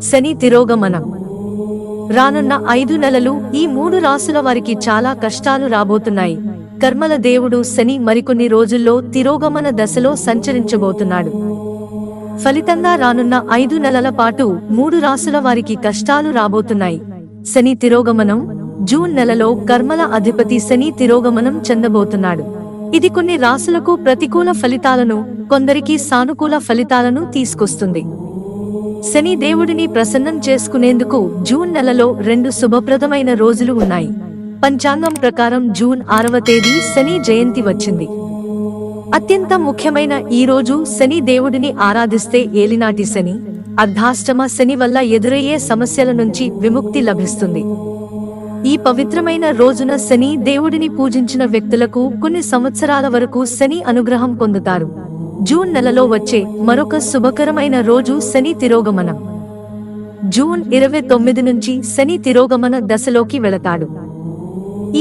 శని తిరోగమనం. రానున్న 5 నెలలు ఈ 3 రాశుల వారికి చాలా కష్టాలు రాబోతున్నాయి. కర్మల దేవుడు శని మరికొన్ని రోజుల్లో తిరోగమన దశలో సంచరించబోతున్నాడు. ఫలితంగా రానున్న 5 నెలల పాటు 3 రాశుల వారికి కష్టాలు రాబోతున్నాయి. శని తిరోగమనం. జూన్ నెలలో కర్మల అధిపతి శని తిరోగమనం చెందబోతున్నాడు. ఇది కొన్ని రాశులకు ప్రతికూల ఫలితాలను, కొందరికి సానుకూల ఫలితాలను తీసుకొస్తుంది. శని దేవుడిని ప్రసన్నం చేసుకునేందుకు జూన్ నెలలో 2 శుభప్రదమైన రోజులు ఉన్నాయి. పంచాంగం ప్రకారం జూన్ 6వ తేదీ శని జయంతి వచ్చింది. అత్యంత ముఖ్యమైన ఈ రోజు శని దేవుడిని ఆరాధిస్తే ఏలినాటి శని, అర్ధాష్టమ శని వల్ల ఎదురయ్యే సమస్యల నుంచి విముక్తి లభిస్తుంది. ఈ పవిత్రమైన రోజున శని దేవుడిని పూజించిన వ్యక్తులకు కొన్ని సంవత్సరాల వరకు శని అనుగ్రహం పొందుతారు. జూన్ నెలలో వచ్చే మరొక శుభకరమైన రోజు శని తిరోగమనం. జూన్ 29 నుంచి శని తిరోగమన దశలోకి వెళతాడు.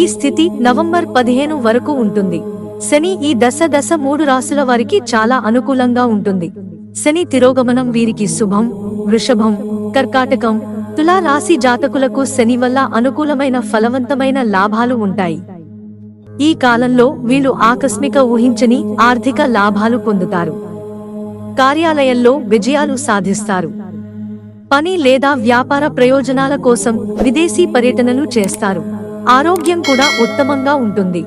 ఈ స్థితి నవంబర్ 15 వరకు ఉంటుంది. శని ఈ దశ 3 రాశుల వారికి చాలా అనుకూలంగా ఉంటుంది. శని తిరోగమనం వీరికి శుభం. వృషభం, కర్కాటకం, తులా రాశి జాతకులకు శని వల్ల అనుకూలమైన ఫలవంతమైన లాభాలు ఉంటాయి. ఈ కాలంలో వీళ్ళు ఆకస్మిక ఊహించని ఆర్థిక లాభాలు పొందుతారు. కార్యాలయంలో విజయాలు సాధిస్తారు. పని లేదా వ్యాపార ప్రయోజనాల కోసం విదేశీ పర్యటనలు చేస్తారు. ఆరోగ్యం కూడా ఉత్తమంగా ఉంటుంది.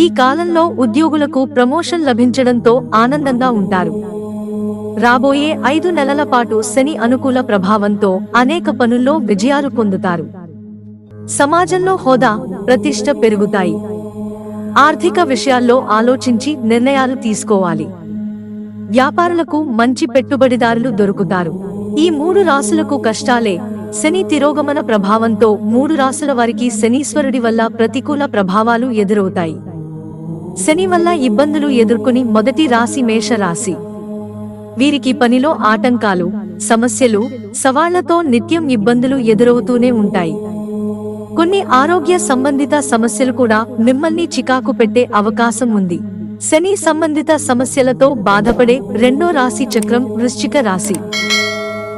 ఈ కాలంలో ఉద్యోగులకు ప్రమోషన్ లభించడంతో ఆనందంగా ఉంటారు. రాబోయే 5 నెలల పాటు శని అనుకూల ప్రభావంతో అనేక పనుల్లో విజయాలు పొందుతారు. సమాజంలో హోదా, ప్రతిష్ట పెరుగుతాయి. ఆర్థిక విషయాల్లో ఆలోచించి నిర్ణయాలు తీసుకోవాలి. వ్యాపారులకు మంచి పెట్టుబడిదారులు దొరుకుతారు. ఈ 3 రాశులకు కష్టాలే. శని తిరోగమన ప్రభావంతో 3 రాశుల వారికి శనీశ్వరుడి వల్ల ప్రతికూల ప్రభావాలు ఎదురవుతాయి. శని వల్ల ఇబ్బందులు ఎదుర్కొని మొదటి రాశి మేషరాశి. వీరికి పనిలో ఆటంకాలు, సమస్యలు, సవాళ్లతో నిత్యం ఇబ్బందులు ఎదురవుతూనే ఉంటాయి. కొన్ని ఆరోగ్య సంబంధిత సమస్యలు కూడా మిమ్మల్ని చికాకు పెట్టే అవకాశం ఉంది. శని సంబంధిత సమస్యలతో బాధపడే 2వ రాశి చక్రం వృశ్చిక రాశి.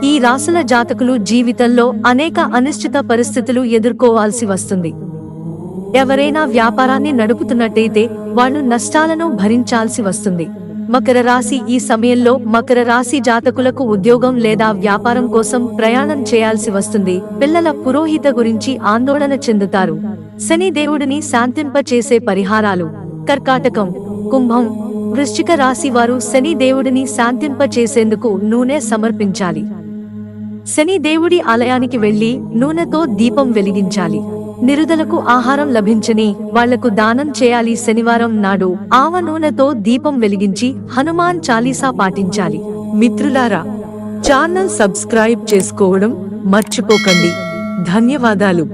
ఈ రాశుల జాతకులు జీవితంలో అనేక అనిశ్చిత పరిస్థితులు ఎదుర్కోవాల్సి వస్తుంది. ఎవరైనా వ్యాపారాన్ని నడుపుతున్నట్టయితే వాళ్ళు నష్టాలను భరించాల్సి వస్తుంది. మకర రాశి. ఈ సమయంలో మకర రాశి జాతకులకు ఉద్యోగం లేదా వ్యాపారం కోసం ప్రయాణం చేయాల్సి వస్తుంది. పిల్లల పురోహిత గురించి ఆందోళన చెందుతారు. శని దేవుడిని శాంతింపచేసే పరిహారాలు. కర్కాటకం, కుంభం, వృశ్చిక రాశి వారు శని దేవుడిని శాంతింపచేసేందుకు నూనె సమర్పించాలి. శని దేవుడి ఆలయానికి వెళ్లి నూనెతో దీపం వెలిగించాలి. నిరుదలకు ఆహారం లభించని వాళ్లకు దానం చేయాలి. శనివారం నాడు ఆవ నూనెతో దీపం వెలిగించి హనుమాన్ చాలీసా పాటించాలి. మిత్రులారా, ఛానల్ సబ్స్క్రైబ్ చేసుకోవడం మర్చిపోకండి. ధన్యవాదాలు.